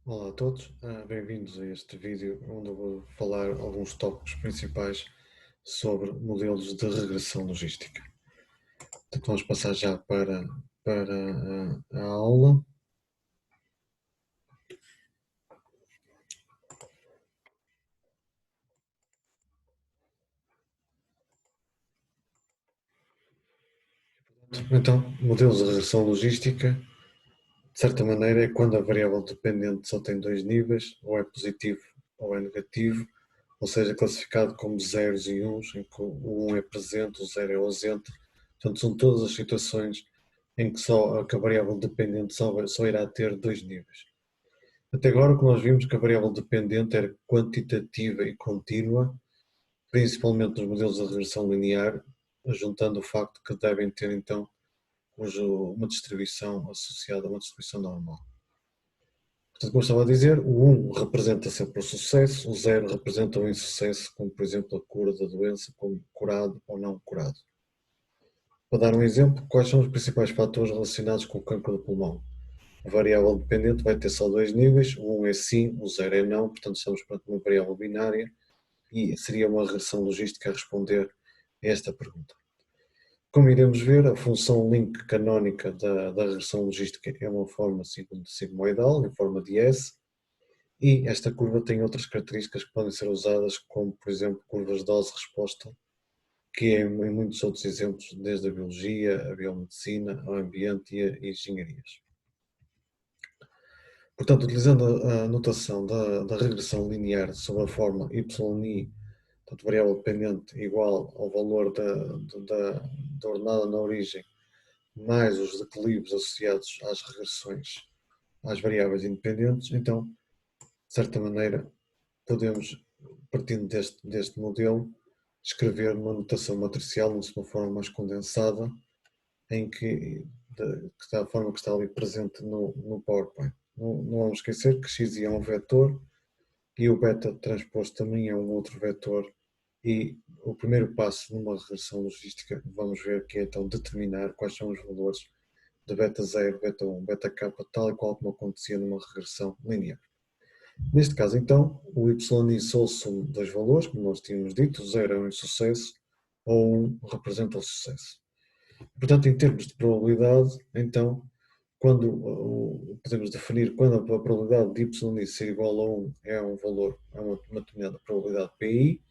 Olá a todos, bem-vindos a este vídeo onde eu vou falar alguns tópicos principais sobre modelos de regressão logística. Então vamos passar já para a aula. Então, modelos de regressão logística, de certa maneira, é quando a variável dependente só tem dois níveis, ou é positivo ou é negativo, ou seja, classificado como zeros e uns, em que o 1 é presente, o 0 é ausente. Portanto, são todas as situações em que a variável dependente só irá ter dois níveis. Até agora, o que nós vimos que a variável dependente era quantitativa e contínua, principalmente nos modelos de regressão linear, juntando o facto que devem ter então uma distribuição associada a uma distribuição normal. Portanto, como eu estava a dizer, o 1 representa sempre o sucesso, o 0 representa o insucesso, como por exemplo a cura da doença, como curado ou não curado. Para dar um exemplo, quais são os principais fatores relacionados com o cancro do pulmão? A variável dependente vai ter só dois níveis, o 1 é sim, o 0 é não, portanto estamos perante uma variável binária e seria uma regressão logística a responder a esta pergunta. Como iremos ver, a função link canónica da regressão logística é uma forma sigmoidal, em forma de S, e esta curva tem outras características que podem ser usadas, como por exemplo curvas de dose-resposta, que é em muitos outros exemplos, desde a biologia, a biomedicina, ao ambiente e a engenharias. Portanto, utilizando a notação da regressão linear sob a forma YI, portanto, variável dependente igual ao valor da ordenada na origem, mais os declives associados às regressões às variáveis independentes, então, de certa maneira, podemos, partindo deste modelo, escrever uma notação matricial de uma forma mais condensada, em que está a forma que está ali presente no PowerPoint. Não vamos esquecer que x é um vetor e o beta transposto também é um outro vetor, e o primeiro passo numa regressão logística vamos ver que é então determinar quais são os valores de beta 0, beta 1, beta k, tal e qual como acontecia numa regressão linear. Neste caso então, o y só some dois valores, como nós tínhamos dito, o 0 é um insucesso, ou 1 representa o sucesso. Portanto, em termos de probabilidade, então, quando podemos definir quando a probabilidade de y ser igual a 1 é um valor, é uma determinada probabilidade PI,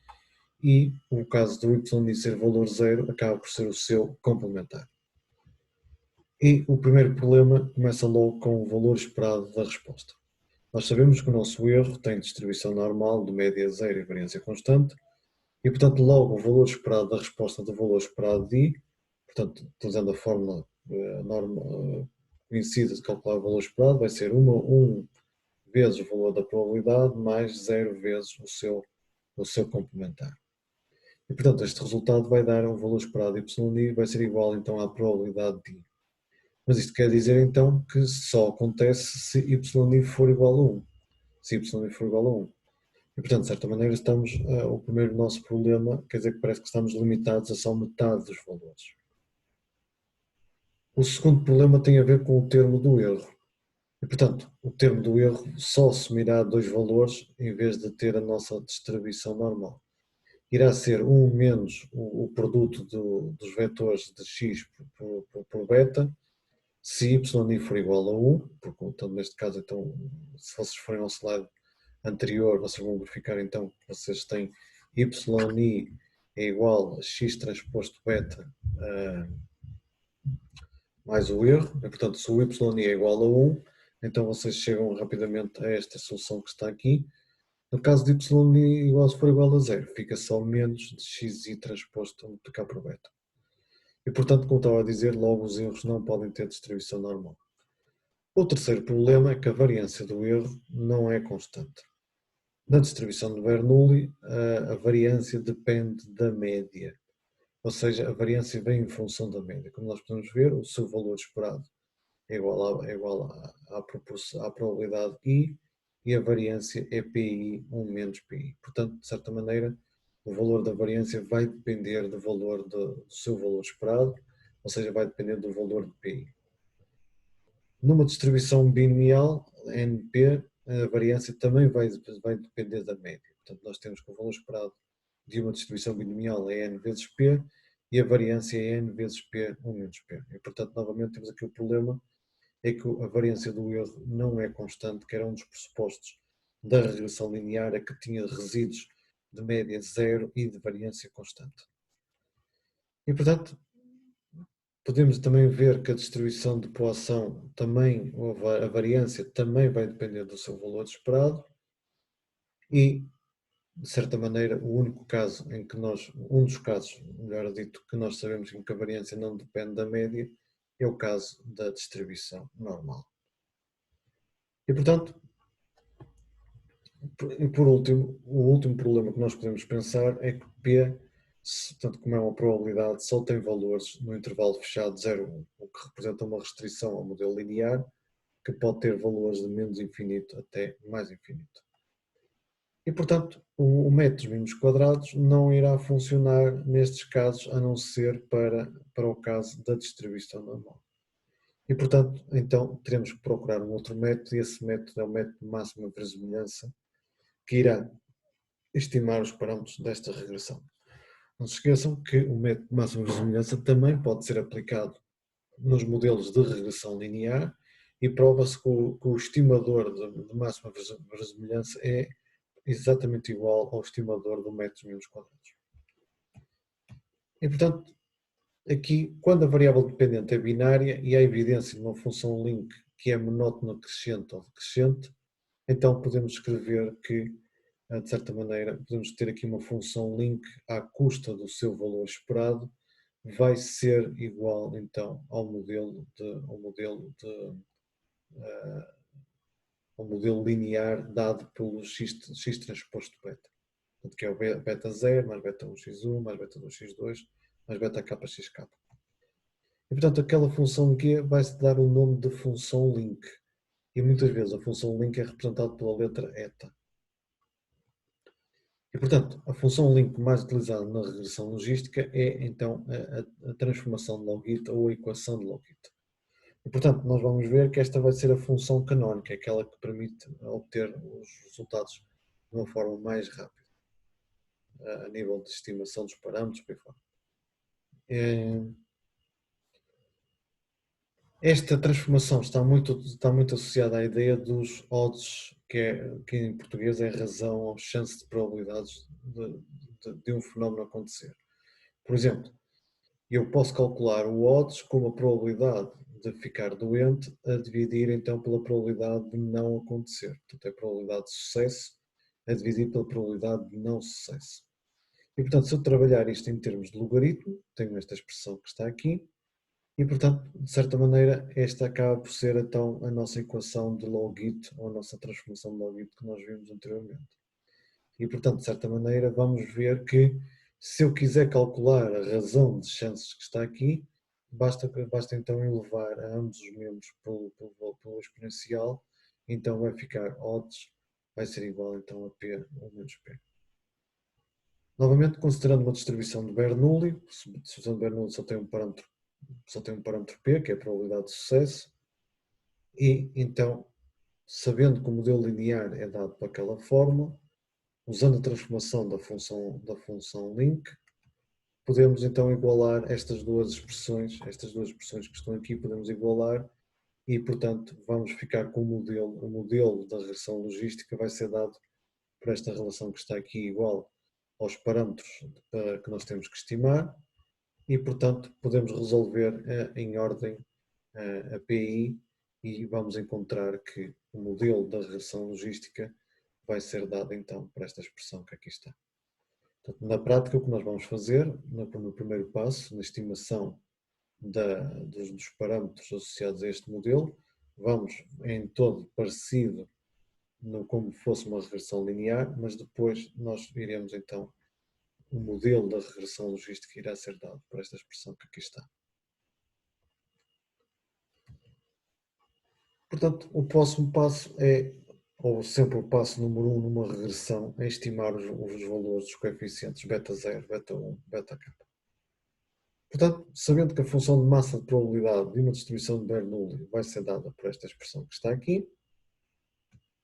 e o caso do y ser valor 0 acaba por ser o seu complementar. E o primeiro problema começa logo com o valor esperado da resposta. Nós sabemos que o nosso erro tem distribuição normal de média zero e variância constante, e portanto logo o valor esperado da resposta do valor esperado de I, portanto utilizando a fórmula conhecida de calcular o valor esperado, vai ser 1 vezes o valor da probabilidade mais 0 vezes o seu complementar. E portanto este resultado vai dar um valor esperado y vai ser igual então à probabilidade de I. Mas isto quer dizer então que só acontece se y for igual a 1. Se y for igual a 1. E portanto, de certa maneira, o primeiro nosso problema, quer dizer que parece que estamos limitados a só metade dos valores. O segundo problema tem a ver com o termo do erro. E portanto, o termo do erro só assumirá dois valores em vez de ter a nossa distribuição normal. Irá ser 1 menos o produto dos vetores de x por beta, se y for igual a 1, porque então, neste caso, então, se vocês forem ao slide anterior, vocês vão verificar então que vocês têm yi é igual a x transposto beta mais o erro, e, portanto se o yi é igual a 1, então vocês chegam rapidamente a esta solução que está aqui. No caso de y igual, se for igual a 0, fica só menos de xi transposto a multiplicar por beta. E portanto, como estava a dizer, logo os erros não podem ter distribuição normal. O terceiro problema é que a variância do erro não é constante. Na distribuição de Bernoulli, a variância depende da média, ou seja, a variância vem em função da média. Como nós podemos ver, o seu valor esperado é igual à probabilidade I, e a variância é PI 1 menos PI. Portanto, de certa maneira, o valor da variância vai depender do seu valor esperado, ou seja, vai depender do valor de PI. Numa distribuição binomial, NP, a variância também vai depender da média. Portanto, nós temos que o valor esperado de uma distribuição binomial é n vezes p e a variância é n vezes p 1 menos p. E, portanto, novamente temos aqui o problema, é que a variância do erro não é constante, que era um dos pressupostos da regressão linear, é que tinha resíduos de média zero e de variância constante. E, portanto, podemos também ver que a distribuição de Poisson também, a variância também vai depender do seu valor esperado e, de certa maneira, o único caso em que um dos casos, melhor dito, que nós sabemos em que a variância não depende da média, é o caso da distribuição normal. E, portanto, por último, o último problema que nós podemos pensar é que P, tanto como é uma probabilidade, só tem valores no intervalo fechado de 0 a 1, o que representa uma restrição ao modelo linear, que pode ter valores de menos infinito até mais infinito. E, portanto, o método dos mínimos quadrados não irá funcionar nestes casos, a não ser para o caso da distribuição normal. E, portanto, então teremos que procurar um outro método, e esse método é o método de máxima verosimilhança, que irá estimar os parâmetros desta regressão. Não se esqueçam que o método de máxima verosimilhança também pode ser aplicado nos modelos de regressão linear e prova-se que o estimador de máxima verosimilhança é exatamente igual ao estimador do método dos mínimos quadrados. E, portanto, aqui, quando a variável dependente é binária e há evidência de uma função link que é monótona crescente ou decrescente, então podemos escrever que, de certa maneira, podemos ter aqui uma função link à custa do seu valor esperado, vai ser igual então ao modelo linear dado pelo x transposto beta. Portanto, que é o beta 0 mais beta 1x1 mais beta 2x2 mais beta kxk. E, portanto, aquela função Q vai-se dar o nome de função link. E muitas vezes a função link é representada pela letra eta. E, portanto, a função link mais utilizada na regressão logística é, então, a transformação de logit ou a equação de logit. E, portanto, nós vamos ver que esta vai ser a função canónica, aquela que permite obter os resultados de uma forma mais rápida, a nível de estimação dos parâmetros, por aí fora. Esta transformação está muito associada à ideia dos odds, que em português é razão ou chance de probabilidades de um fenómeno acontecer. Por exemplo, eu posso calcular o odds como a probabilidade de ficar doente a dividir então pela probabilidade de não acontecer. Portanto, é a probabilidade de sucesso a dividir pela probabilidade de não sucesso. E, portanto, se eu trabalhar isto em termos de logaritmo, tenho esta expressão que está aqui, e, portanto, de certa maneira, esta acaba por ser então a nossa equação de logit, ou a nossa transformação de logit que nós vimos anteriormente. E, portanto, de certa maneira, vamos ver que se eu quiser calcular a razão de chances que está aqui, basta então elevar a ambos os membros pelo exponencial, então vai ficar odds, vai ser igual então a P ou menos P. Novamente, considerando uma distribuição de Bernoulli, a distribuição de Bernoulli só tem um parâmetro P, que é a probabilidade de sucesso, e então, sabendo que o modelo linear é dado por aquela forma, usando a transformação da função link, podemos então igualar estas duas expressões que estão aqui, podemos igualar e, portanto, vamos ficar com o modelo da regressão logística vai ser dado por esta relação que está aqui igual aos parâmetros que nós temos que estimar e, portanto, podemos resolver em ordem a PI e vamos encontrar que o modelo da regressão logística vai ser dado então por esta expressão que aqui está. Portanto, na prática, o que nós vamos fazer no primeiro passo, na estimação dos parâmetros associados a este modelo, vamos em todo parecido como fosse uma regressão linear, mas depois nós iremos então, o modelo da regressão logística irá ser dado por esta expressão que aqui está. Portanto, o próximo passo é, ou sempre o passo número 1 numa regressão, é estimar os valores dos coeficientes beta 0, beta 1, beta k. Portanto, sabendo que a função de massa de probabilidade de uma distribuição de Bernoulli vai ser dada por esta expressão que está aqui,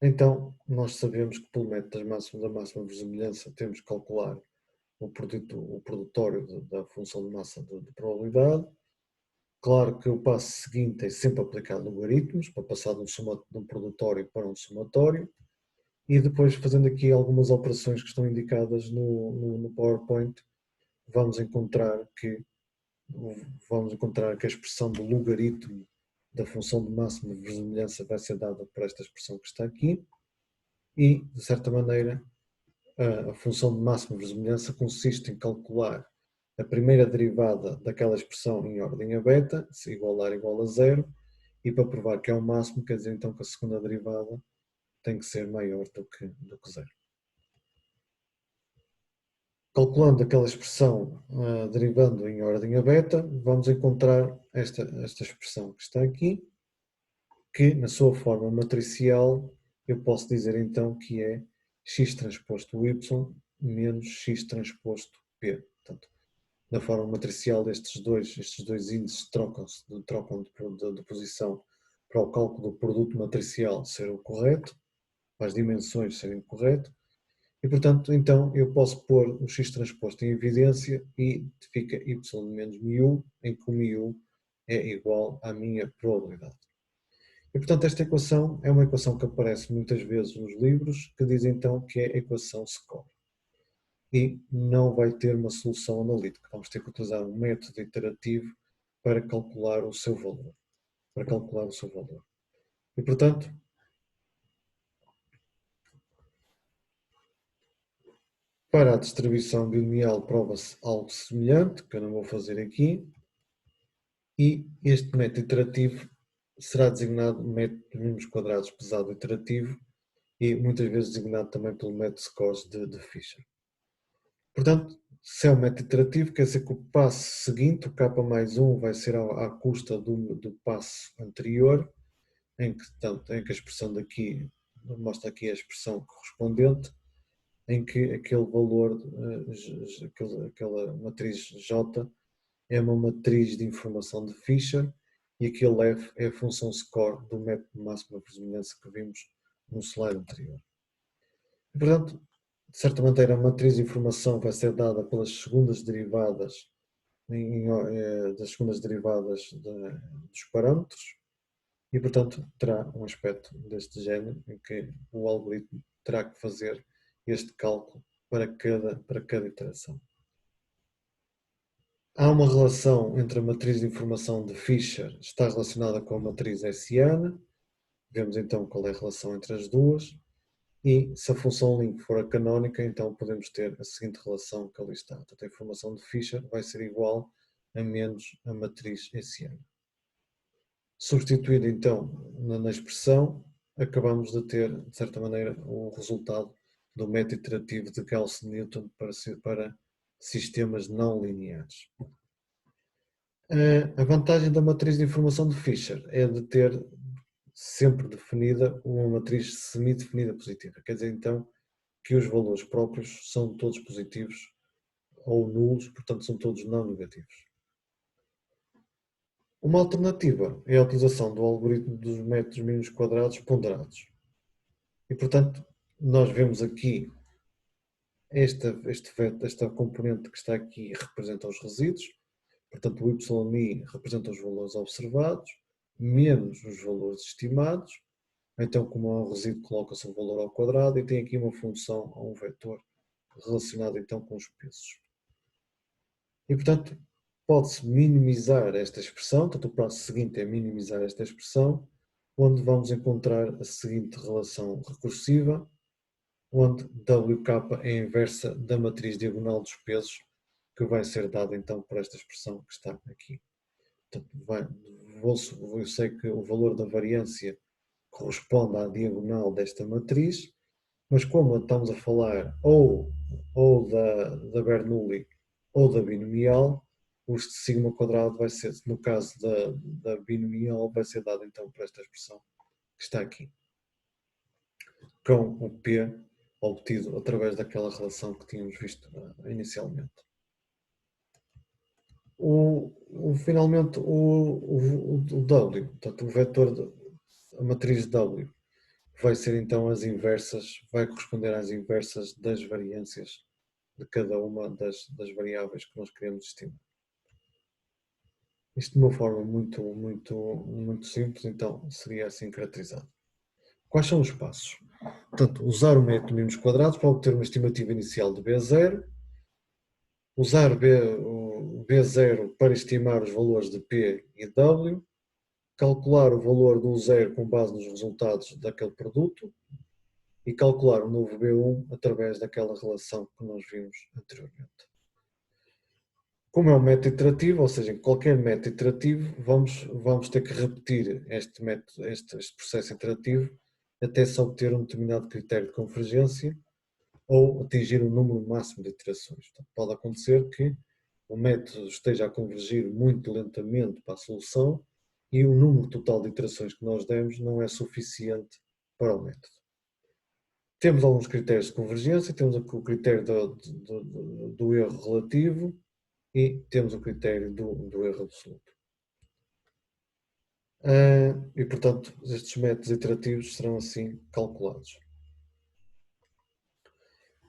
Então, nós sabemos que pelo método da máxima verossimilhança temos que calcular o produtório da função de massa de probabilidade. Claro que o passo seguinte é sempre aplicar logaritmos, para passar de um produtório para um somatório, e depois fazendo aqui algumas operações que estão indicadas no PowerPoint, vamos encontrar que a expressão do logaritmo da função de máxima verossimilhança vai ser dada por esta expressão que está aqui, e, de certa maneira, a função de máxima verossimilhança consiste em calcular a primeira derivada daquela expressão em ordem a beta, se igual a zero, e para provar que é o máximo, quer dizer então que a segunda derivada tem que ser maior do que zero. Calculando aquela expressão derivando em ordem a beta, vamos encontrar esta expressão que está aqui, que na sua forma matricial eu posso dizer então que é x transposto y menos x transposto p. Portanto, na forma matricial estes dois índices trocam de posição para o cálculo do produto matricial ser o correto, para as dimensões serem o correto, e portanto então eu posso pôr o x transposto em evidência e fica y menos μ, em que o μ é igual à minha probabilidade. E portanto esta equação é uma equação que aparece muitas vezes nos livros, que diz então que é a equação score. E não vai ter uma solução analítica, vamos ter que utilizar um método iterativo para calcular o seu valor. E portanto, para a distribuição binomial prova-se algo semelhante, que eu não vou fazer aqui, e este método iterativo será designado método de números quadrados pesado iterativo e muitas vezes designado também pelo método scores de Fisher. Portanto, se é um método iterativo, quer dizer que o passo seguinte, o k mais 1, vai ser à custa do passo anterior, em que a expressão daqui, mostra aqui a expressão correspondente, em que aquele valor, aquela matriz J é uma matriz de informação de Fisher e aquele F é a função score do método de máxima verossimilhança que vimos no slide anterior. E, portanto, de certa maneira, a matriz de informação vai ser dada pelas segundas derivadas, das segundas derivadas dos parâmetros e, portanto, terá um aspecto deste género em que o algoritmo terá que fazer este cálculo para cada iteração. Há uma relação entre a matriz de informação de Fisher, está relacionada com a matriz hessiana, vemos então qual é a relação entre as duas, e se a função link for a canónica, então podemos ter a seguinte relação que ali está. Portanto, a informação de Fisher vai ser igual a menos a matriz hessiana. Substituído então na expressão, acabamos de ter, de certa maneira, o resultado do método iterativo de Gauss-Newton para sistemas não lineares. A vantagem da matriz de informação de Fisher é de ter sempre definida uma matriz semi-definida positiva. Quer dizer, então, que os valores próprios são todos positivos ou nulos, portanto, são todos não negativos. Uma alternativa é a utilização do algoritmo dos métodos mínimos quadrados ponderados. E, portanto, nós vemos aqui esta componente que está aqui representa os resíduos, portanto o YI representa os valores observados, menos os valores estimados, então como é um resíduo coloca-se um valor ao quadrado e tem aqui uma função ou um vetor relacionado então com os pesos. E portanto pode-se minimizar esta expressão, portanto o passo seguinte é minimizar esta expressão, onde vamos encontrar a seguinte relação recursiva, onde WK é a inversa da matriz diagonal dos pesos, que vai ser dada então por esta expressão que está aqui. Portanto, eu sei que o valor da variância corresponde à diagonal desta matriz, mas como estamos a falar ou da Bernoulli ou da binomial, o sigma quadrado vai ser, no caso da binomial, vai ser dado então por esta expressão que está aqui, com o P obtido através daquela relação que tínhamos visto inicialmente. Finalmente, o W, portanto, o vetor, a matriz W, vai ser então as inversas, vai corresponder às inversas das variâncias de cada uma das variáveis que nós queremos estimar. Isto de uma forma muito simples, então seria assim caracterizado. Quais são os passos? Portanto, usar o método mínimos quadrados para obter uma estimativa inicial de B0, usar o B0 para estimar os valores de P e W, calcular o valor do zero com base nos resultados daquele produto e calcular o novo B1 através daquela relação que nós vimos anteriormente. Como é um método iterativo, ou seja, em qualquer método iterativo, vamos ter que repetir este processo iterativo até se obter um determinado critério de convergência ou atingir um número máximo de iterações. Então, pode acontecer que o método esteja a convergir muito lentamente para a solução e o número total de iterações que nós demos não é suficiente para o método. Temos alguns critérios de convergência, temos o critério do erro relativo e temos o critério do erro absoluto. E, portanto, estes métodos iterativos serão assim calculados.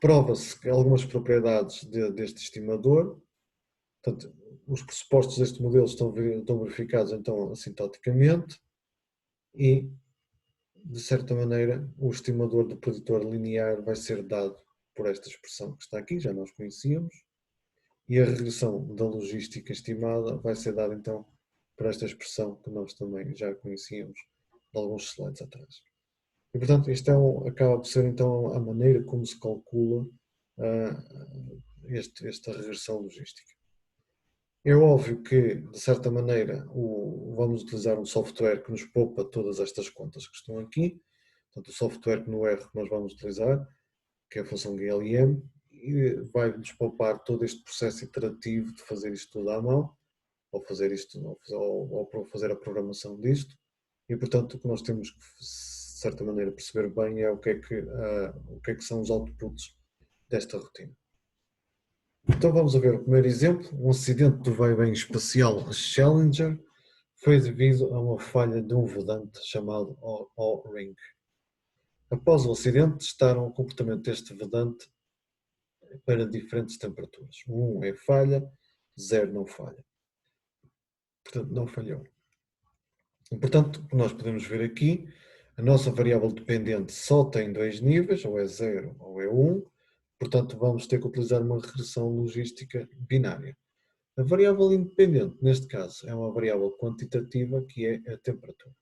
Prova-se que algumas propriedades deste estimador, portanto, os pressupostos deste modelo estão verificados então assintoticamente e, de certa maneira, o estimador do preditor linear vai ser dado por esta expressão que está aqui, já nós conhecíamos, e a regressão da logística estimada vai ser dada então por esta expressão que nós também já conhecíamos de alguns slides atrás. E, portanto, isto acaba por ser então a maneira como se calcula esta regressão logística. É óbvio que, de certa maneira, vamos utilizar um software que nos poupa todas estas contas que estão aqui. Portanto, o software no R que nós vamos utilizar, que é a função GLM, e vai-nos poupar todo este processo iterativo de fazer isto tudo à mão, ou fazer isto, ou fazer a programação disto. E, portanto, o que nós temos que, de certa maneira, perceber bem é o que é que são os outputs desta rotina. Então vamos ver o primeiro exemplo. Um acidente do vai-bem espacial Challenger foi devido a uma falha de um vedante chamado O-Ring. Após o acidente, testaram o comportamento deste vedante para diferentes temperaturas. 1 é falha, 0 não falha. Portanto, não falhou. E, portanto, o que nós podemos ver aqui, a nossa variável dependente só tem dois níveis, ou é 0 ou é 1. Portanto, vamos ter que utilizar uma regressão logística binária. A variável independente, neste caso, é uma variável quantitativa que é a temperatura.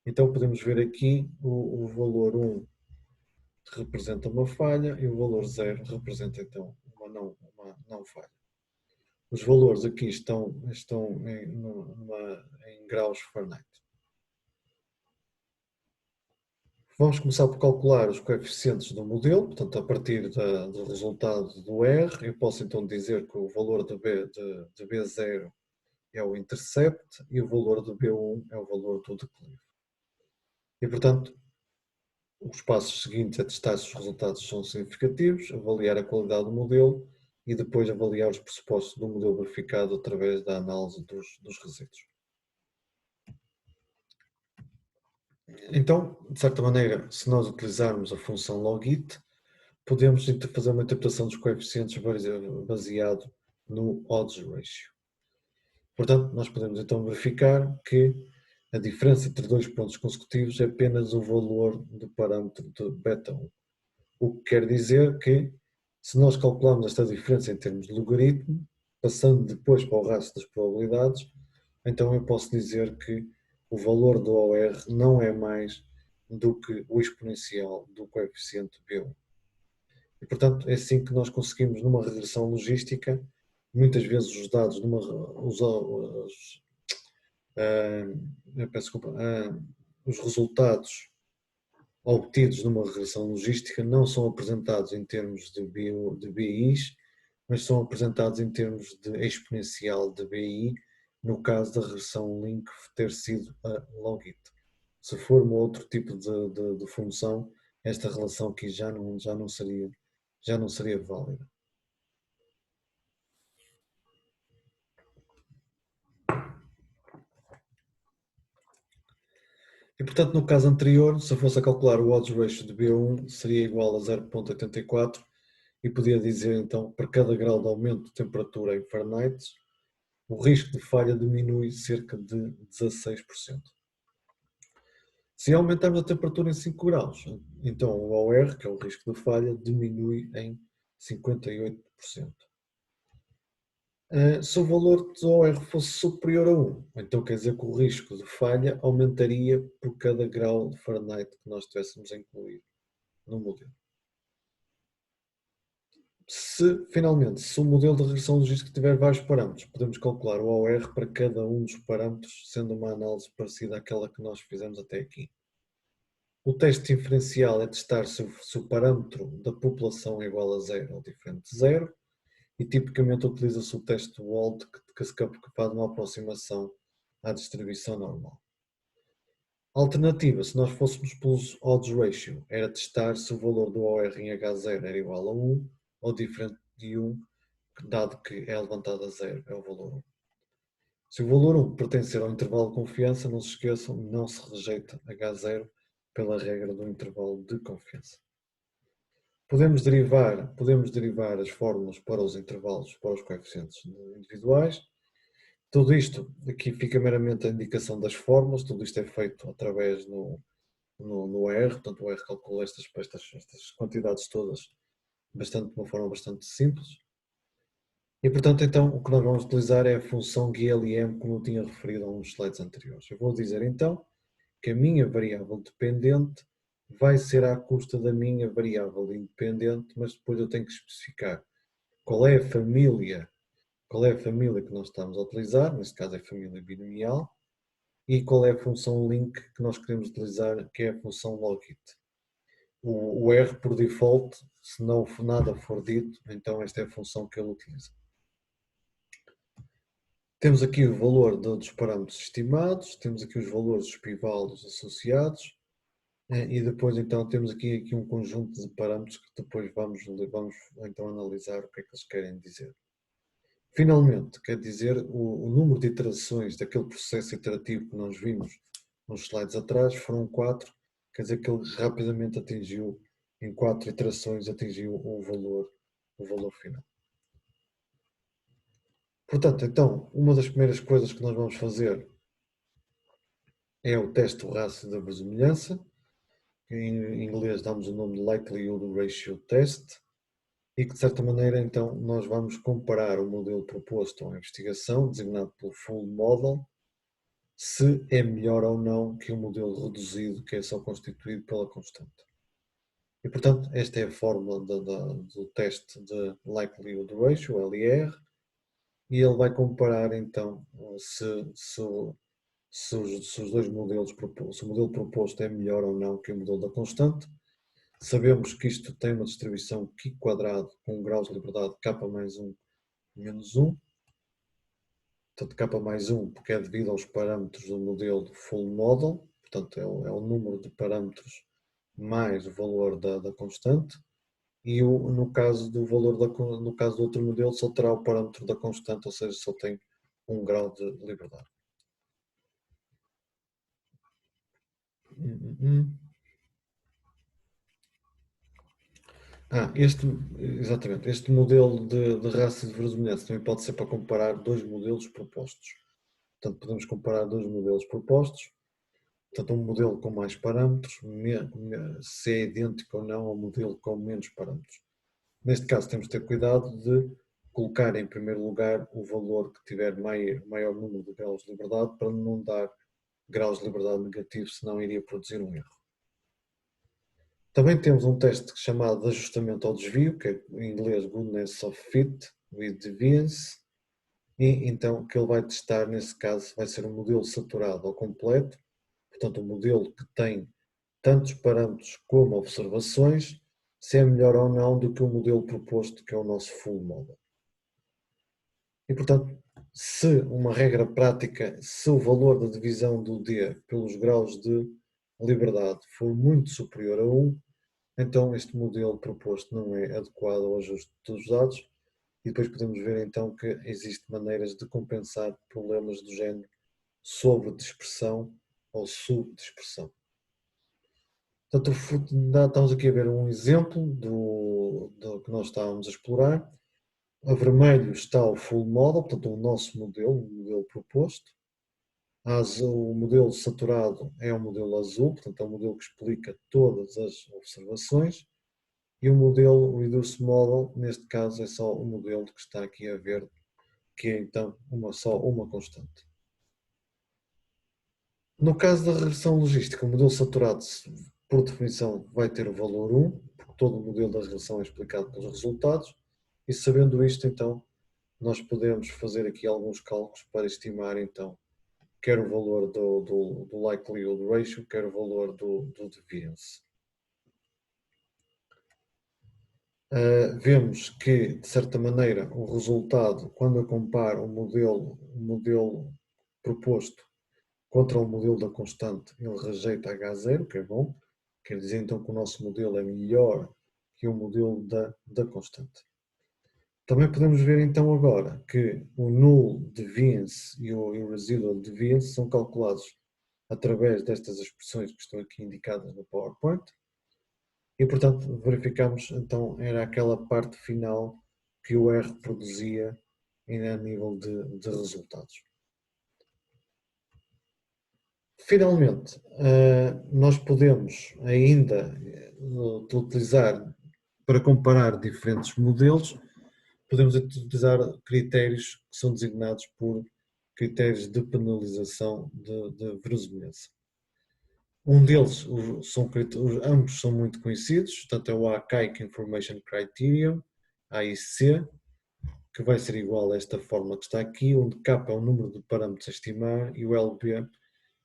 Então podemos ver aqui o valor 1 representa uma falha e o valor 0 representa então uma não falha. Os valores aqui estão em graus Fahrenheit. Vamos começar por calcular os coeficientes do modelo, portanto a partir do resultado do R, eu posso então dizer que o valor de B0 é o intercept e o valor do B1 é o valor do declive. E, portanto, os passos seguintes é testar se os resultados são significativos, avaliar a qualidade do modelo e depois avaliar os pressupostos do modelo verificado através da análise dos resíduos. Então, de certa maneira, se nós utilizarmos a função logit, podemos fazer uma interpretação dos coeficientes baseado no odds ratio. Portanto, nós podemos então verificar que a diferença entre dois pontos consecutivos é apenas o valor do parâmetro de beta 1. O que quer dizer que, se nós calcularmos esta diferença em termos de logaritmo, passando depois para o resto das probabilidades, então eu posso dizer que o valor do OR não é mais do que o exponencial do coeficiente B1. E, portanto, é assim que nós conseguimos, numa regressão logística, muitas vezes os dados, os resultados obtidos numa regressão logística não são apresentados em termos de BIs, mas são apresentados em termos de exponencial de BI, no caso da regressão link ter sido a logit. Se for um outro tipo de função, esta relação aqui já não seria válida. E portanto, no caso anterior, se eu fosse a calcular o odds ratio de B1, seria igual a 0,84 e podia dizer então, para cada grau de aumento de temperatura em Fahrenheit, o risco de falha diminui cerca de 16%. Se aumentarmos a temperatura em 5 graus, então o OR, que é o risco de falha, diminui em 58%. Se o valor de OR fosse superior a 1, então quer dizer que o risco de falha aumentaria por cada grau de Fahrenheit que nós estivéssemos a incluir no modelo. Finalmente, se o modelo de regressão logística tiver vários parâmetros, podemos calcular o OR para cada um dos parâmetros, sendo uma análise parecida àquela que nós fizemos até aqui. O teste inferencial é testar se o parâmetro da população é igual a 0 ou diferente de 0, e tipicamente utiliza-se o teste WALT, que faz uma aproximação à distribuição normal. A alternativa, se nós fôssemos pelos odds ratio, era testar se o valor do OR em H0 era igual a 1 ou diferente de 1, dado que é levantado a 0, é o valor 1. Se o valor 1 pertencer ao intervalo de confiança, não se esqueçam, não se rejeita H0 pela regra do intervalo de confiança. Podemos derivar as fórmulas para os intervalos, para os coeficientes individuais. Tudo isto, aqui fica meramente a indicação das fórmulas, tudo isto é feito através no R, portanto o R calcula estas quantidades todas de uma forma bastante simples. E portanto então o que nós vamos utilizar é a função GLM, como eu tinha referido a uns slides anteriores. Eu vou dizer então que a minha variável dependente vai ser à custa da minha variável independente, mas depois eu tenho que especificar qual é a família que nós estamos a utilizar, neste caso é a família binomial, e qual é a função link que nós queremos utilizar, que é a função logit. O R por default, se não nada for dito, então esta é a função que ele utiliza. Temos aqui o valor dos parâmetros estimados, temos aqui os valores dos p-values associados, e depois então temos aqui um conjunto de parâmetros que depois vamos então analisar o que é que eles querem dizer. Finalmente, quer dizer, o número de iterações daquele processo iterativo que nós vimos nos slides atrás foram 4, quer dizer que ele rapidamente atingiu, em 4 iterações, atingiu o valor final. Portanto, então, uma das primeiras coisas que nós vamos fazer é o teste do rácio da verossimilhança, que em inglês damos o nome de Likelihood Ratio Test, e que de certa maneira então nós vamos comparar o modelo proposto à investigação, designado pelo Full Model, se é melhor ou não que o modelo reduzido, que é só constituído pela constante. E portanto esta é a fórmula do teste de Likelihood Ratio, LR, e ele vai comparar então se os dois modelos, se o modelo proposto é melhor ou não que o modelo da constante. Sabemos que isto tem uma distribuição Q quadrado com graus de liberdade K mais 1 menos 1. Portanto, K mais 1 porque é devido aos parâmetros do modelo Full Model. Portanto, é o número de parâmetros mais o valor da constante. E no caso do outro modelo só terá o parâmetro da constante, ou seja, só tem 1 grau de liberdade. Exatamente, este modelo de rácio de verossimilhança também pode ser para comparar dois modelos propostos. Portanto, podemos comparar dois modelos propostos, portanto, um modelo com mais parâmetros, se é idêntico ou não ao modelo com menos parâmetros. Neste caso, temos de ter cuidado de colocar em primeiro lugar o valor que tiver maior número de graus de liberdade, para não dar graus de liberdade negativos, senão iria produzir um erro. Também temos um teste chamado de ajustamento ao desvio, que é em inglês Goodness of Fit with Deviance, e então que ele vai testar, nesse caso, vai ser um modelo saturado ou completo, portanto um modelo que tem tantos parâmetros como observações, se é melhor ou não do que o modelo proposto, que é o nosso Full Model. E portanto, se uma regra prática, se o valor da divisão do D pelos graus de liberdade for muito superior a 1, então este modelo proposto não é adequado ao ajuste dos dados, e depois podemos ver então que existem maneiras de compensar problemas do género sobre dispersão ou subdispersão. Portanto, estamos aqui a ver um exemplo do que nós estávamos a explorar. A vermelho está o full model, portanto o nosso modelo, o modelo proposto. O modelo saturado é o modelo azul, portanto é o modelo que explica todas as observações. E o modelo Reduced Model, neste caso, é só o modelo que está aqui a ver, que é então só uma constante. No caso da regressão logística, o modelo saturado, por definição, vai ter o valor 1, porque todo o modelo da regressão é explicado pelos resultados, e sabendo isto, então, nós podemos fazer aqui alguns cálculos para estimar, então, quer o valor do likelihood ratio, quer o valor do deviance. Vemos que, de certa maneira, o resultado, quando eu comparo o modelo proposto contra o modelo da constante, ele rejeita H0, que é bom. Quer dizer então que o nosso modelo é melhor que o modelo da constante. Também podemos ver então agora que o null deviance e o residual deviance são calculados através destas expressões que estão aqui indicadas no PowerPoint. E, portanto, verificamos, então, era aquela parte final que o R produzia a nível de resultados. Finalmente, nós podemos ainda utilizar, para comparar diferentes modelos, podemos utilizar critérios que são designados por critérios de penalização de verosimilhança. Um deles, ambos são muito conhecidos, portanto é o Archaic Information Criterion, AIC, que vai ser igual a esta fórmula que está aqui, onde K é o número de parâmetros a estimar e o LB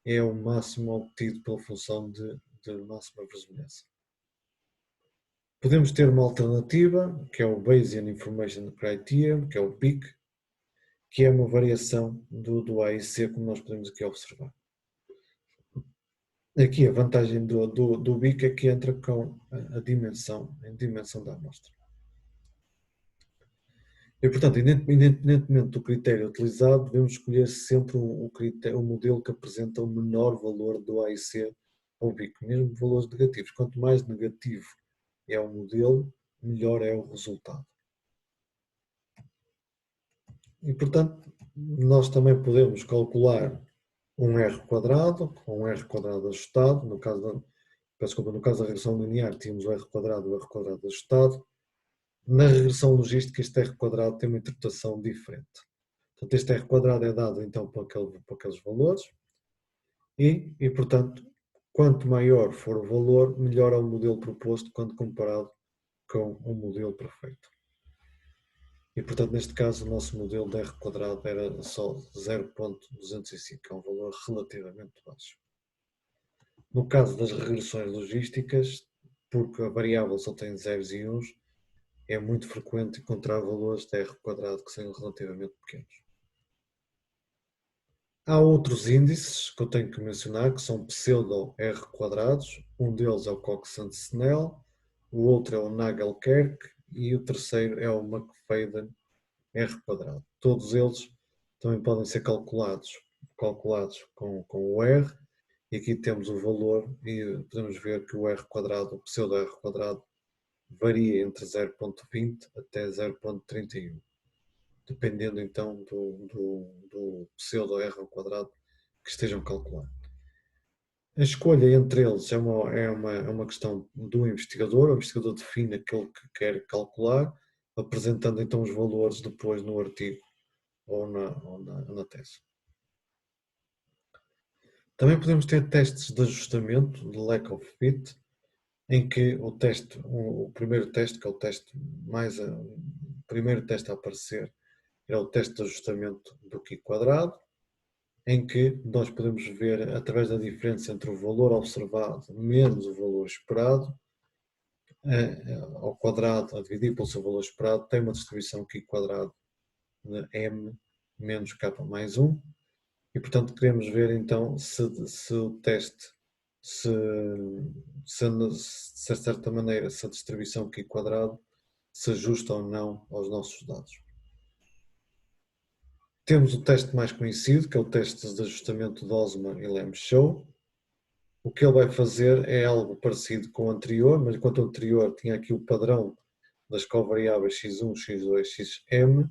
é o máximo obtido pela função de máxima verosimilhança. Podemos ter uma alternativa, que é o Bayesian Information Criterion, que é o BIC, que é uma variação do AIC, como nós podemos aqui observar. Aqui a vantagem do BIC é que entra com a dimensão da amostra. E, portanto, independentemente do critério utilizado, devemos escolher sempre o modelo que apresenta o menor valor do AIC ou BIC, mesmo valores negativos. Quanto mais negativo é o modelo, melhor é o resultado. E, portanto, nós também podemos calcular um R quadrado, com um R quadrado ajustado. No caso da regressão linear, tínhamos o R quadrado ajustado. Na regressão logística, este R quadrado tem uma interpretação diferente. Portanto, este R quadrado é dado então para aqueles valores e, portanto, quanto maior for o valor, melhor é o modelo proposto quando comparado com o modelo perfeito. E, portanto, neste caso, o nosso modelo de R quadrado era só 0.205, que é um valor relativamente baixo. No caso das regressões logísticas, porque a variável só tem zeros e uns, é muito frequente encontrar valores de R quadrado que sejam relativamente pequenos. Há outros índices que eu tenho que mencionar, que são pseudo-R quadrados. Um deles é o Coxant-Snell, o outro é o Nagelkerk e o terceiro é o McFadden R quadrado. Todos eles também podem ser calculados com o R, e aqui temos o valor e podemos ver que o R quadrado, o pseudo-R quadrado, varia entre 0.20 até 0.31. Dependendo então do pseudo-R ao quadrado que estejam a calcular. A escolha entre eles é uma questão do investigador. O investigador define aquilo que quer calcular, apresentando então os valores depois no artigo ou na tese. Também podemos ter testes de ajustamento, de lack of fit, em que o primeiro teste, que é o primeiro teste a aparecer, é o teste de ajustamento do Q quadrado, em que nós podemos ver, através da diferença entre o valor observado menos o valor esperado, ao quadrado, a dividir pelo seu valor esperado, tem uma distribuição Q quadrado de M menos K mais 1, e portanto queremos ver então se o teste, de certa maneira, se a distribuição Q quadrado se ajusta ou não aos nossos dados. Temos o teste mais conhecido, que é o teste de ajustamento de Osmer e Lamb-Show, o que ele vai fazer é algo parecido com o anterior, mas enquanto o anterior tinha aqui o padrão das covariáveis x1, x2, xm,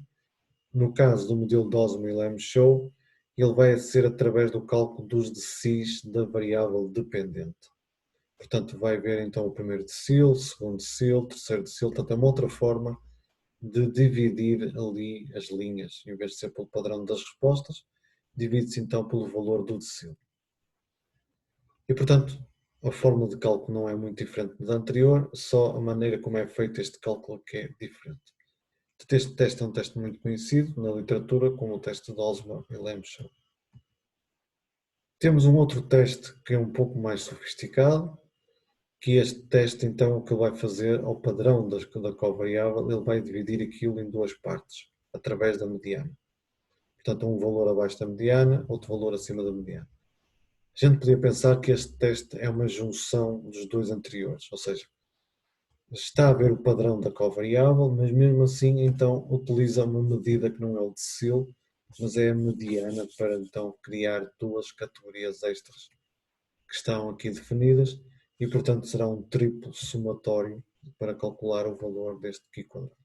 no caso do modelo de Osmo-Lenshow, ele vai ser através do cálculo dos decis da variável dependente. Portanto, vai ver então o primeiro decil, segundo decil, terceiro decil, portanto é uma outra forma de dividir ali as linhas, em vez de ser pelo padrão das respostas, divide-se então pelo valor do decil. E portanto, a forma de cálculo não é muito diferente da anterior, só a maneira como é feito este cálculo que é diferente. Este teste é um teste muito conhecido na literatura como o teste de Osmo e Lenshow. Temos um outro teste que é um pouco mais sofisticado, que este teste então o que ele vai fazer ao padrão da covariável, ele vai dividir aquilo em duas partes, através da mediana. Portanto, um valor abaixo da mediana, outro valor acima da mediana. A gente podia pensar que este teste é uma junção dos dois anteriores, ou seja, está a ver o padrão da covariável, mas mesmo assim então utiliza uma medida que não é o decil, mas é a mediana para então criar duas categorias extras que estão aqui definidas e portanto será um triplo somatório para calcular o valor deste Q quadrado.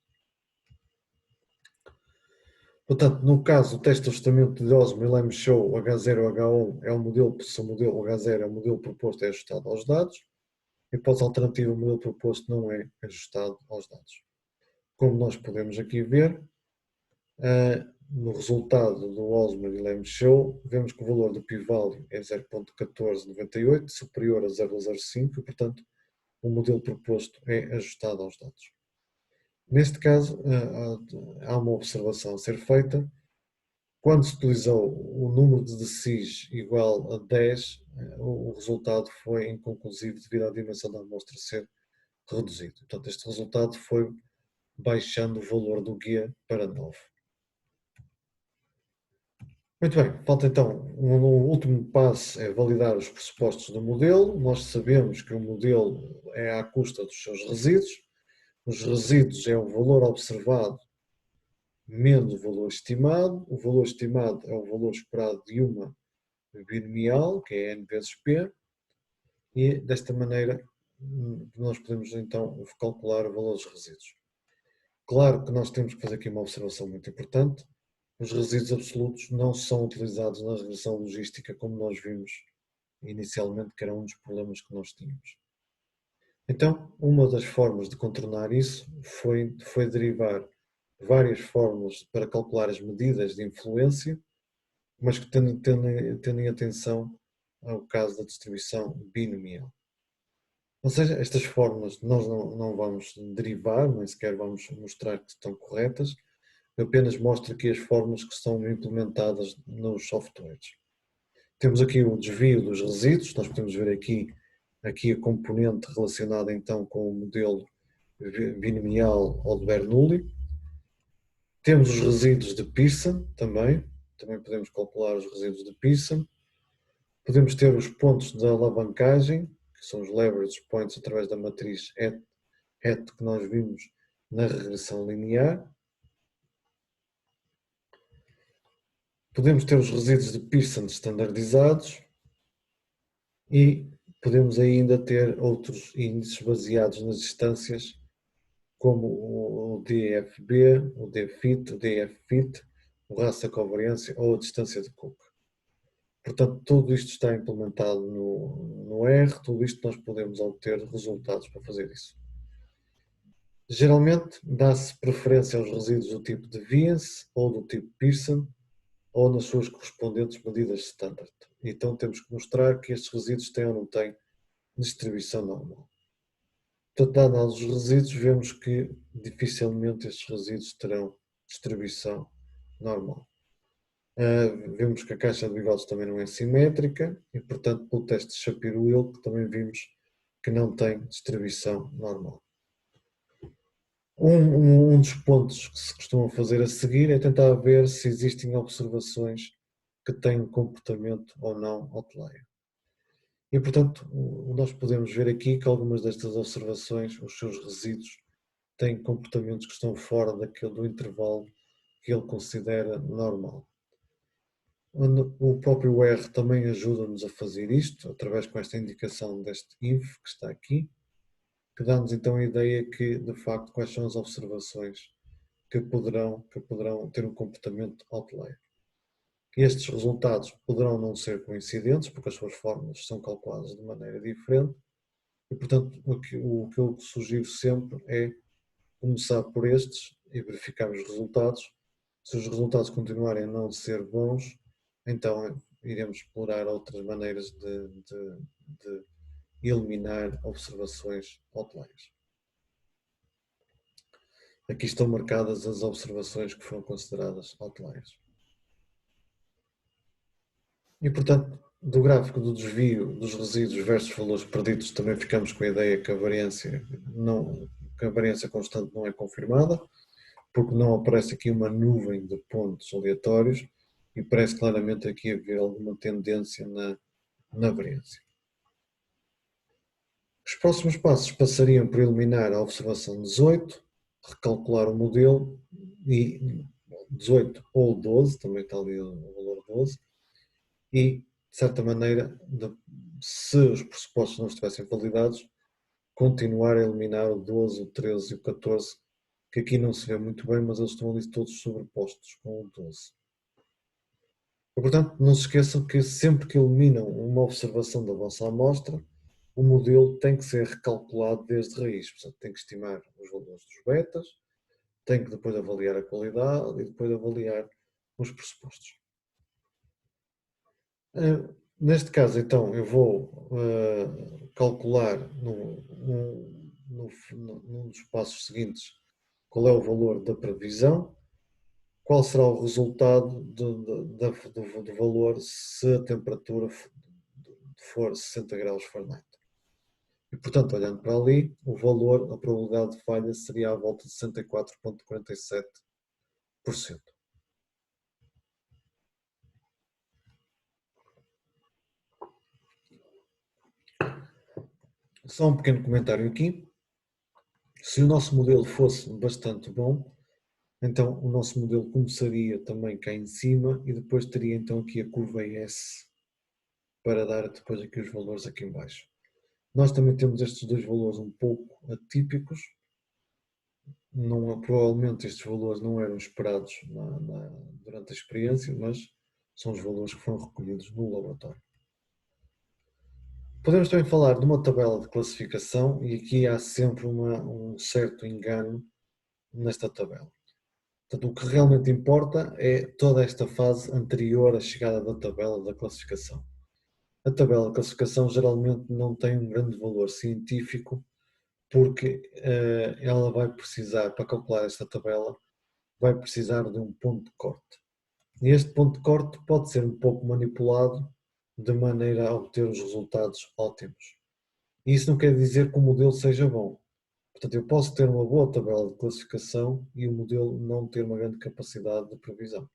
Portanto, no caso, o teste de ajustamento de Osmo e Lenshow H0 H1 é o modelo, se o modelo H0 é o modelo proposto é ajustado aos dados, e hipótese alternativa, o modelo proposto não é ajustado aos dados. Como nós podemos aqui ver, no resultado do Osmo e Lenshow, vemos que o valor do p-value é 0.1498, superior a 0,05, e portanto o modelo proposto é ajustado aos dados. Neste caso, há uma observação a ser feita. Quando se utilizou o número de decis igual a 10, o resultado foi inconclusivo devido à dimensão da amostra ser reduzido. Portanto, este resultado foi baixando o valor do guia para 9. Muito bem, falta então, o último passo é validar os pressupostos do modelo. Nós sabemos que o modelo é à custa dos seus resíduos. Os resíduos é o valor observado menos o valor estimado. O valor estimado é o valor esperado de uma binomial, que é n vezes p, e desta maneira nós podemos então calcular o valor dos resíduos. Claro que nós temos que fazer aqui uma observação muito importante. Os resíduos absolutos não são utilizados na regressão logística como nós vimos inicialmente, que era um dos problemas que nós tínhamos. Então, uma das formas de contornar isso foi derivar várias fórmulas para calcular as medidas de influência, mas que tendo em atenção ao caso da distribuição binomial. Ou seja, estas fórmulas nós não vamos derivar, nem sequer vamos mostrar que estão corretas, eu apenas mostro aqui as fórmulas que são implementadas nos softwares. Temos aqui o desvio dos resíduos, nós podemos ver aqui a componente relacionada então com o modelo binomial ou de Bernoulli. Temos os resíduos de Pearson também podemos calcular os resíduos de Pearson. Podemos ter os pontos de alavancagem, que são os leverage points através da matriz het que nós vimos na regressão linear. Podemos ter os resíduos de Pearson standardizados e podemos ainda ter outros índices baseados nas distâncias, como o DFB, o DFIT, o DFFIT, o raça covariância ou a distância de Cook. Portanto, tudo isto está implementado no R, tudo isto nós podemos obter resultados para fazer isso. Geralmente dá-se preferência aos resíduos do tipo de Viens ou do tipo Pearson, ou nas suas correspondentes medidas standard. Então temos que mostrar que estes resíduos têm ou não têm distribuição normal. Portanto, dados os resíduos, vemos que dificilmente estes resíduos terão distribuição normal. Vemos que a caixa de bigodes também não é simétrica e, portanto, pelo teste de Shapiro-Wilk também vimos que não tem distribuição normal. Um dos pontos que se costuma fazer a seguir é tentar ver se existem observações que têm um comportamento ou não outlier. E, portanto, nós podemos ver aqui que algumas destas observações, os seus resíduos, têm comportamentos que estão fora do intervalo que ele considera normal. O próprio R também ajuda-nos a fazer isto, através com esta indicação deste INF que está aqui, que dá-nos então a ideia que, de facto, quais são as observações que poderão ter um comportamento outlier. Estes resultados poderão não ser coincidentes, porque as suas fórmulas são calculadas de maneira diferente, e, portanto, o que eu sugiro sempre é começar por estes e verificar os resultados. Se os resultados continuarem a não ser bons, então iremos explorar outras maneiras de eliminar observações outliers. Aqui estão marcadas as observações que foram consideradas outliers. E, portanto, do gráfico do desvio dos resíduos versus valores perdidos, também ficamos com a ideia que a variância constante não é confirmada, porque não aparece aqui uma nuvem de pontos aleatórios e parece claramente aqui haver alguma tendência na variância. Os próximos passos passariam por eliminar a observação 18, recalcular o modelo, e 18 ou 12, também está ali o valor 12, e, de certa maneira, se os pressupostos não estivessem validados, continuar a eliminar o 12, o 13 e o 14, que aqui não se vê muito bem, mas eles estão ali todos sobrepostos com o 12. E, portanto, não se esqueçam que sempre que eliminam uma observação da vossa amostra, o modelo tem que ser recalculado desde raiz. Portanto, tem que estimar os valores dos betas, tem que depois avaliar a qualidade e depois avaliar os pressupostos. Neste caso, então, eu vou calcular num dos passos seguintes qual é o valor da previsão, qual será o resultado do valor se a temperatura for 60 graus Fahrenheit. E, portanto, olhando para ali, o valor, a probabilidade de falha seria à volta de 64,47%. Só um pequeno comentário aqui. Se o nosso modelo fosse bastante bom, então o nosso modelo começaria também cá em cima e depois teria então aqui a curva S para dar depois aqui os valores aqui em baixo. Nós também temos estes dois valores um pouco atípicos. Provavelmente estes valores não eram esperados durante a experiência, mas são os valores que foram recolhidos no laboratório. Podemos também falar de uma tabela de classificação e aqui há sempre um certo engano nesta tabela. Portanto, o que realmente importa é toda esta fase anterior à chegada da tabela da classificação. A tabela de classificação geralmente não tem um grande valor científico porque ela vai precisar, para calcular esta tabela, vai precisar de um ponto de corte. E este ponto de corte pode ser um pouco manipulado de maneira a obter os resultados ótimos. E isso não quer dizer que o modelo seja bom. Portanto, eu posso ter uma boa tabela de classificação e o modelo não ter uma grande capacidade de previsão. O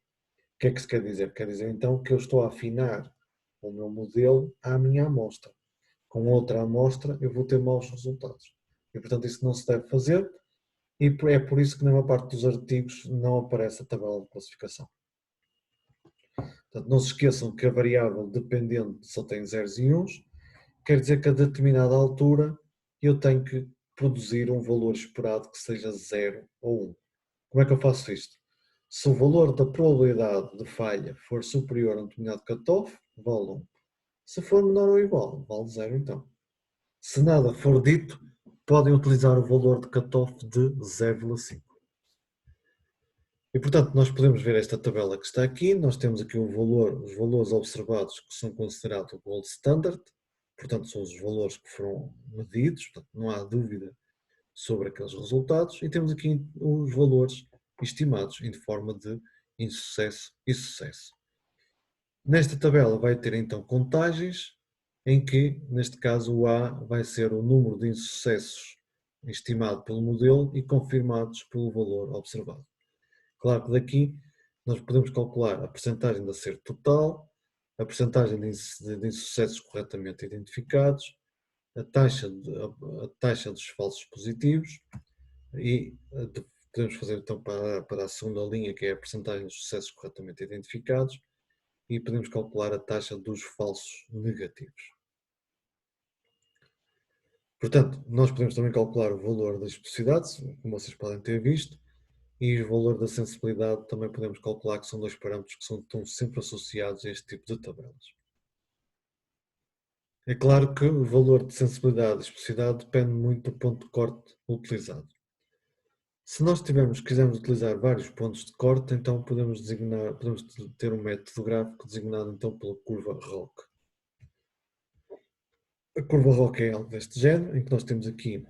que é que isso quer dizer? Quer dizer então que eu estou a afinar o meu modelo à minha amostra. Com outra amostra eu vou ter maus resultados. E portanto isso não se deve fazer e é por isso que na maior parte dos artigos não aparece a tabela de classificação. Portanto, não se esqueçam que a variável dependente só tem zeros e uns, quer dizer que a determinada altura eu tenho que produzir um valor esperado que seja 0 ou 1. Como é que eu faço isto? Se o valor da probabilidade de falha for superior a um determinado cutoff, vale 1. Se for menor ou igual, vale 0 então. Se nada for dito, podem utilizar o valor de cutoff de 0,5. E, portanto, nós podemos ver esta tabela que está aqui, nós temos aqui os valores observados que são considerados o gold standard, portanto, são os valores que foram medidos, portanto, não há dúvida sobre aqueles resultados, e temos aqui os valores estimados em forma de insucesso e sucesso. Nesta tabela vai ter então contagens, em que, neste caso, o A vai ser o número de insucessos estimado pelo modelo e confirmados pelo valor observado. Claro que daqui nós podemos calcular a percentagem de acerto total, a percentagem de insucessos corretamente identificados, a taxa dos falsos positivos e podemos fazer então para a segunda linha, que é a percentagem de sucessos corretamente identificados, e podemos calcular a taxa dos falsos negativos. Portanto, nós podemos também calcular o valor da especificidade, como vocês podem ter visto, e o valor da sensibilidade também podemos calcular, que são dois parâmetros que estão sempre associados a este tipo de tabelas. É claro que o valor de sensibilidade e especificidade depende muito do ponto de corte utilizado. Se nós quisermos utilizar vários pontos de corte, então podemos ter um método gráfico designado então pela curva ROC. A curva ROC é algo deste género, em que nós temos aqui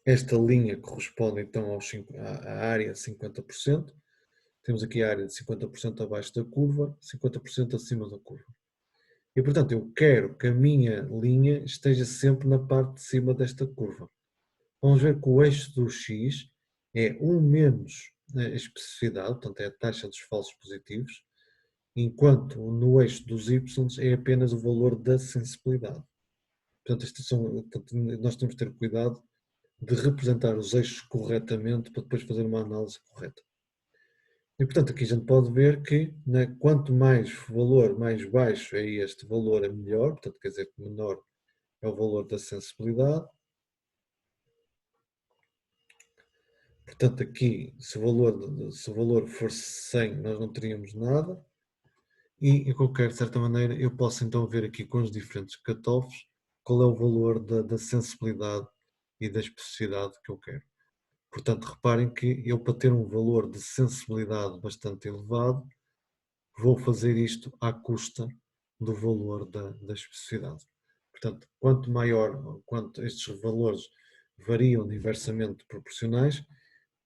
esta linha que corresponde então à área de 50%. Temos aqui a área de 50% abaixo da curva, 50% acima da curva. E portanto eu quero que a minha linha esteja sempre na parte de cima desta curva. Vamos ver que o eixo do X é 1 menos a especificidade, portanto é a taxa dos falsos positivos, enquanto no eixo dos Y é apenas o valor da sensibilidade. Portanto, nós temos de ter cuidado de representar os eixos corretamente para depois fazer uma análise correta. E portanto aqui a gente pode ver que quanto mais valor mais baixo é este valor é melhor, portanto quer dizer que menor é o valor da sensibilidade. Portanto aqui se o valor for 100 nós não teríamos nada e de certa maneira eu posso então ver aqui com os diferentes cutoffs qual é o valor da sensibilidade e da especificidade que eu quero. Portanto reparem que eu para ter um valor de sensibilidade bastante elevado vou fazer isto à custa do valor da especificidade. Portanto, quanto estes valores variam diversamente proporcionais,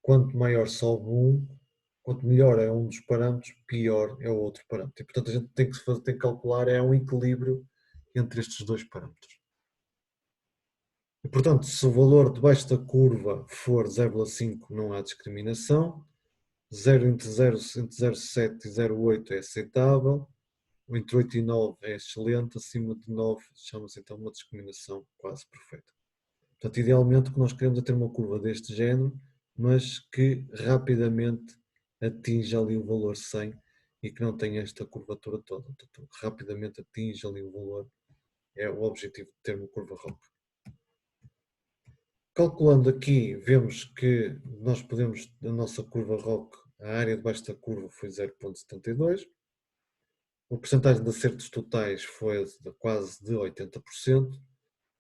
quanto maior sobe quanto melhor é um dos parâmetros, pior é o outro parâmetro. E, portanto, a gente tem que calcular um equilíbrio entre estes dois parâmetros. E, portanto, se o valor debaixo da curva for 0,5 não há discriminação, 0 entre 0,7 e 0,8 é aceitável, entre 8 e 9 é excelente, acima de 9 chama-se então uma discriminação quase perfeita. Portanto, idealmente o que nós queremos é ter uma curva deste género, mas que rapidamente atinja ali o valor 100 e que não tenha esta curvatura toda. Portanto, rapidamente atinja ali o valor, é o objetivo de ter uma curva ROC. Calculando aqui, vemos que nós podemos, a nossa curva ROC, a área debaixo da curva foi 0,72. A percentagem de acertos totais foi de quase de 80%.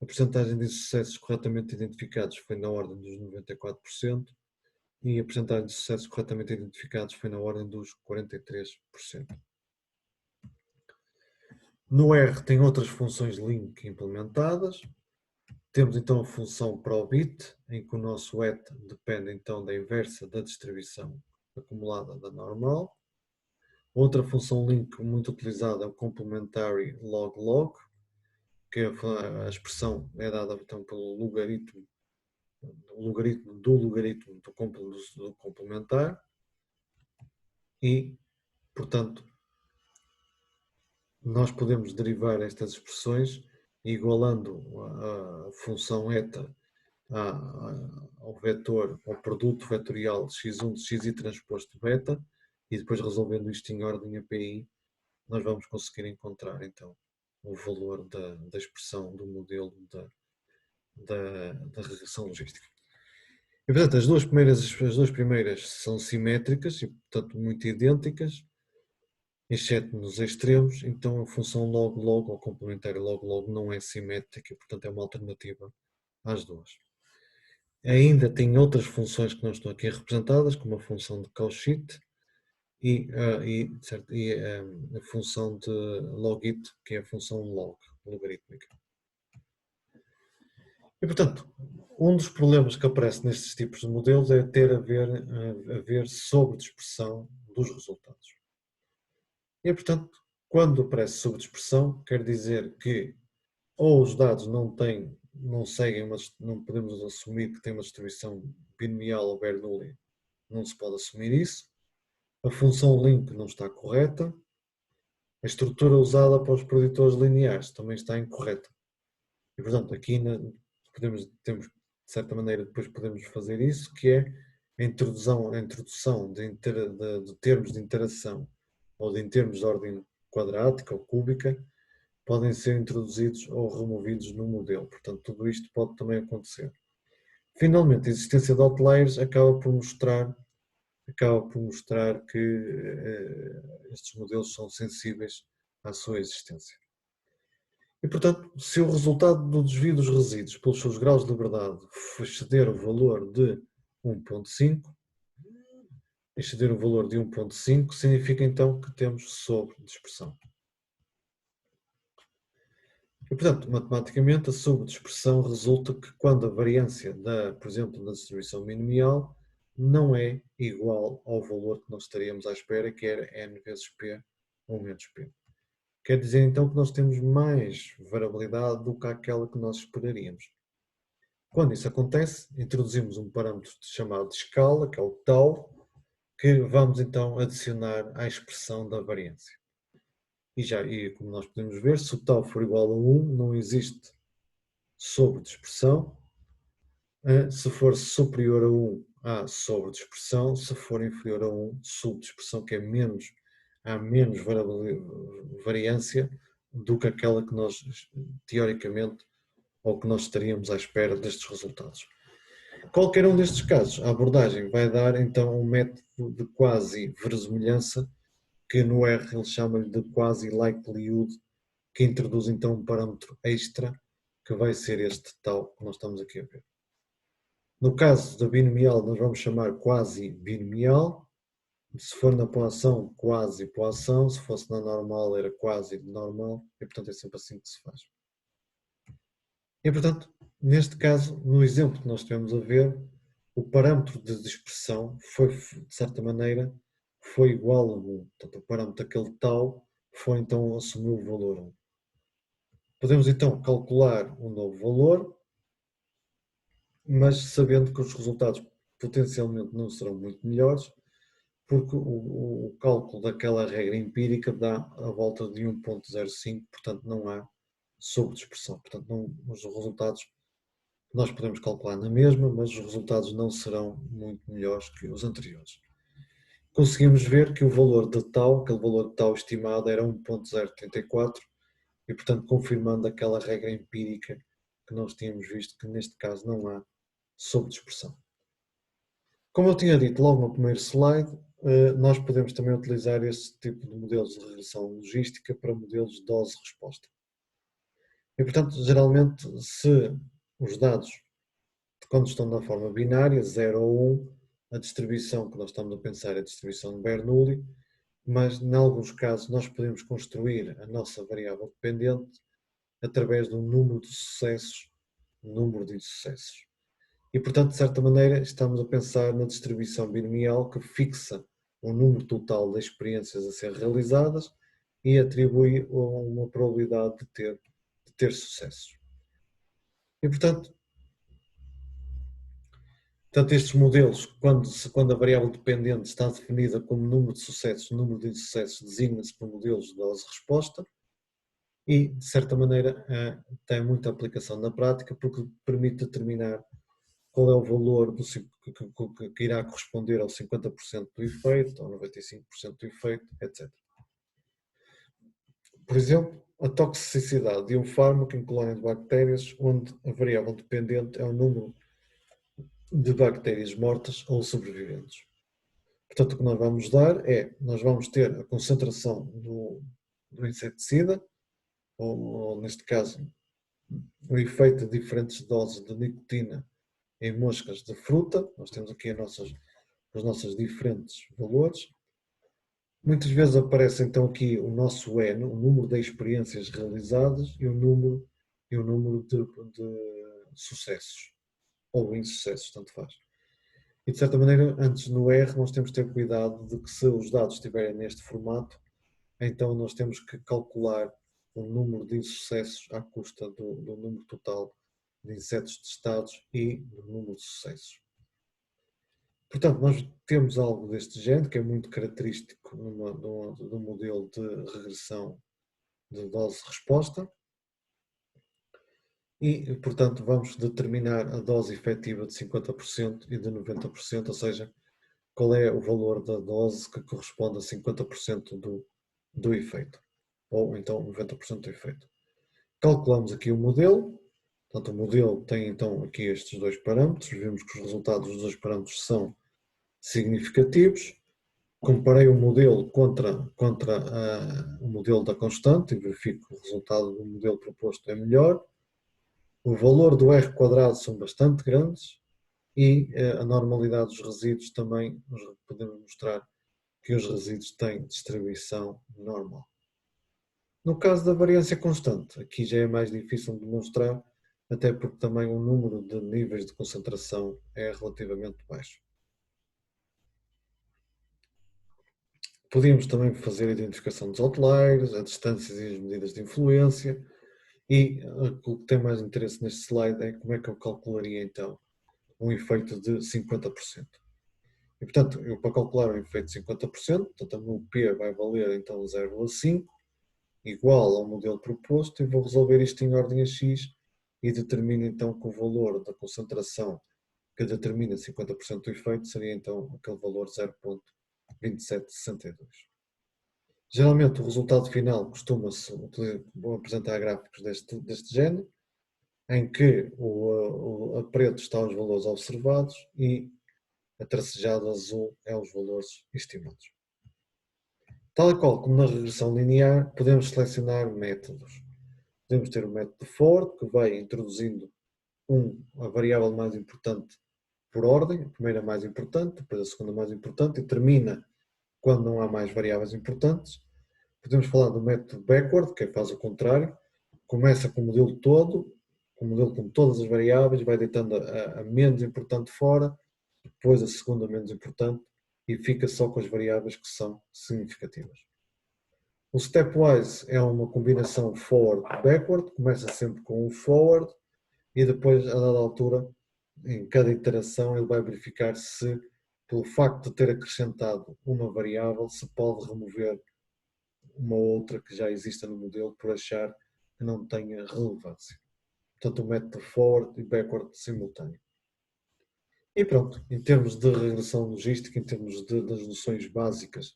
A percentagem de sucessos corretamente identificados foi na ordem dos 94%. E a percentagem de sucessos corretamente identificados foi na ordem dos 43%. No R tem outras funções link implementadas. Temos então a função ProBit, em que o nosso et depende então da inversa da distribuição acumulada da normal. Outra função link muito utilizada é o complementary log-log, que a expressão é dada então pelo logaritmo do complementar e, portanto, nós podemos derivar estas expressões igualando a função eta ao vetor, ao produto vetorial de x1 de xi transposto beta e depois resolvendo isto em ordem API, nós vamos conseguir encontrar então o valor da expressão do modelo da regressão logística. E, portanto, as duas primeiras são simétricas e, portanto, muito idênticas, exceto nos extremos, então a função log-log ou complementar log-log não é simétrica e, portanto, é uma alternativa às duas. Ainda tem outras funções que não estão aqui representadas, como a função de Cauchy e a função de logit, que é a função log, logarítmica. E, portanto, um dos problemas que aparece nestes tipos de modelos é ter a ver sobredispersão dos resultados. E, portanto, quando aparece sobredispersão, quer dizer que ou os dados não seguem, não podemos assumir que tem uma distribuição binomial ou Bernoulli, não se pode assumir isso. A função link não está correta. A estrutura usada para os preditores lineares também está incorreta. E, portanto, aqui temos, de certa maneira, depois podemos fazer isso, que é a introdução de termos de interação ou em termos de ordem quadrática ou cúbica, podem ser introduzidos ou removidos no modelo. Portanto, tudo isto pode também acontecer. Finalmente, a existência de outliers acaba por mostrar que estes modelos são sensíveis à sua existência. E, portanto, se o resultado do desvio dos resíduos pelos seus graus de liberdade exceder o valor de 1.5, significa então que temos sobredispersão. E, portanto, matematicamente, a sobredispersão resulta que quando a variância, por exemplo, da distribuição binomial não é igual ao valor que nós estaríamos à espera, que era n vezes p ou menos p. Quer dizer então que nós temos mais variabilidade do que aquela que nós esperaríamos. Quando isso acontece, introduzimos um parâmetro chamado de escala, que é o tau, que vamos então adicionar à expressão da variância. E como nós podemos ver, se o tau for igual a 1, não existe sobredispersão. Se for superior a 1, há sobredispersão. Se for inferior a 1, subdispersão, que há menos variância do que aquela que nós, teoricamente, ou que nós estaríamos à espera destes resultados. Qualquer um destes casos, a abordagem vai dar então um método de quasi-verosimilhança, que no R ele chama-lhe de quasi-likelihood, que introduz então um parâmetro extra, que vai ser este tal que nós estamos aqui a ver. No caso da binomial, nós vamos chamar quasi-binomial. Se for na poação, quasi-poação. Se fosse na normal, era quasi-normal. E, portanto, é sempre assim que se faz. E, portanto, neste caso, no exemplo que nós estivemos a ver, o parâmetro de dispersão foi, de certa maneira, foi igual a 1. Portanto, o parâmetro daquele tal foi, então, assumiu o valor 1. Podemos, então, calcular um novo valor, mas sabendo que os resultados potencialmente não serão muito melhores, porque o cálculo daquela regra empírica dá a volta de 1.05, portanto não há sobredispersão. Portanto, os resultados nós podemos calcular na mesma, mas os resultados não serão muito melhores que os anteriores. Conseguimos ver que o valor de tau, aquele valor de tau estimado era 1.034 e, portanto, confirmando aquela regra empírica que nós tínhamos visto, que neste caso não há sobredispersão. Como eu tinha dito logo no primeiro slide, nós podemos também utilizar este tipo de modelos de regressão logística para modelos de dose-resposta. E, portanto, geralmente, se os dados, quando estão na forma binária, 0 ou 1, a distribuição que nós estamos a pensar é a distribuição de Bernoulli, mas, em alguns casos, nós podemos construir a nossa variável dependente através de um número de sucessos, número de insucessos. E, portanto, de certa maneira, estamos a pensar na distribuição binomial que fixa o número total de experiências a ser realizadas e atribui uma probabilidade de ter sucessos. E, portanto, estes modelos, quando a variável dependente está definida como número de sucessos, número de insucessos, designa-se por modelos de dose-resposta e, de certa maneira, tem muita aplicação na prática porque permite determinar qual é o valor que irá corresponder ao 50% do efeito, ao 95% do efeito, etc. Por exemplo, a toxicidade de um fármaco em colónia de bactérias, onde a variável dependente é o número de bactérias mortas ou sobreviventes. Portanto, o que nós vamos dar nós vamos ter a concentração do inseticida, ou neste caso, o efeito de diferentes doses de nicotina em moscas de fruta. Nós temos aqui os nossos diferentes valores. Muitas vezes aparece então aqui o nosso N, o número de experiências realizadas e o número de sucessos, ou insucessos, tanto faz. E de certa maneira, antes no R, nós temos que ter cuidado de que se os dados estiverem neste formato, então nós temos que calcular o número de insucessos à custa do número total de insetos testados e do número de sucessos. Portanto, nós temos algo deste género, que é muito característico do modelo de regressão de dose-resposta, e, portanto, vamos determinar a dose efetiva de 50% e de 90%, ou seja, qual é o valor da dose que corresponde a 50% do efeito, ou então 90% do efeito. Calculamos aqui o modelo, portanto o modelo tem então aqui estes dois parâmetros, vimos que os resultados dos dois parâmetros são significativos. Comparei o modelo contra o modelo da constante e verifico que o resultado do modelo proposto é melhor. O valor do R quadrado são bastante grandes e a normalidade dos resíduos também podemos mostrar que os resíduos têm distribuição normal. No caso da variância constante, aqui já é mais difícil de demonstrar, até porque também o número de níveis de concentração é relativamente baixo. Podíamos também fazer a identificação dos outliers, as distâncias e as medidas de influência, e o que tem mais interesse neste slide é como é que eu calcularia então um efeito de 50%. E portanto, eu para calcular um efeito de 50%, portanto o meu P vai valer então 0,5, igual ao modelo proposto, e vou resolver isto em ordem a x e determino então que o valor da concentração que determina 50% do efeito seria então aquele valor 0,2762. Geralmente o resultado final costuma-se apresentar gráficos deste género, em que a preto está os valores observados e a tracejado azul é os valores estimados. Tal e qual como na regressão linear, podemos selecionar métodos. Podemos ter o método for, que vai introduzindo a variável mais importante por ordem, a primeira mais importante, depois a segunda mais importante, e termina quando não há mais variáveis importantes. Podemos falar do método backward, que faz o contrário, começa com o modelo todo, com o modelo com todas as variáveis, vai deitando a menos importante fora, depois a segunda menos importante, e fica só com as variáveis que são significativas. O stepwise é uma combinação forward-backward, começa sempre com o forward, e depois, a dada altura, em cada iteração, ele vai verificar se, pelo facto de ter acrescentado uma variável, se pode remover uma outra que já exista no modelo por achar que não tenha relevância. Portanto, o método forward e backward simultâneo. E pronto, em termos de regressão logística, em termos das noções básicas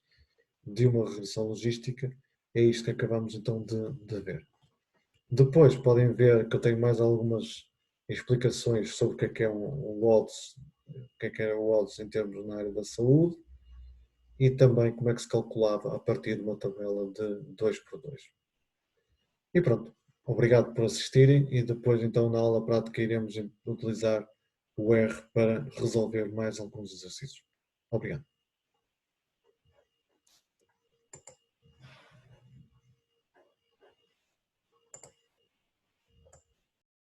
de uma regressão logística, é isto que acabamos então de ver. Depois podem ver que eu tenho mais algumas explicações sobre o que é um WODS, o que é o WODS em termos na área da saúde, e também como é que se calculava a partir de uma tabela de 2x2. E pronto, obrigado por assistirem, e depois então na aula prática iremos utilizar o R para resolver mais alguns exercícios. Obrigado.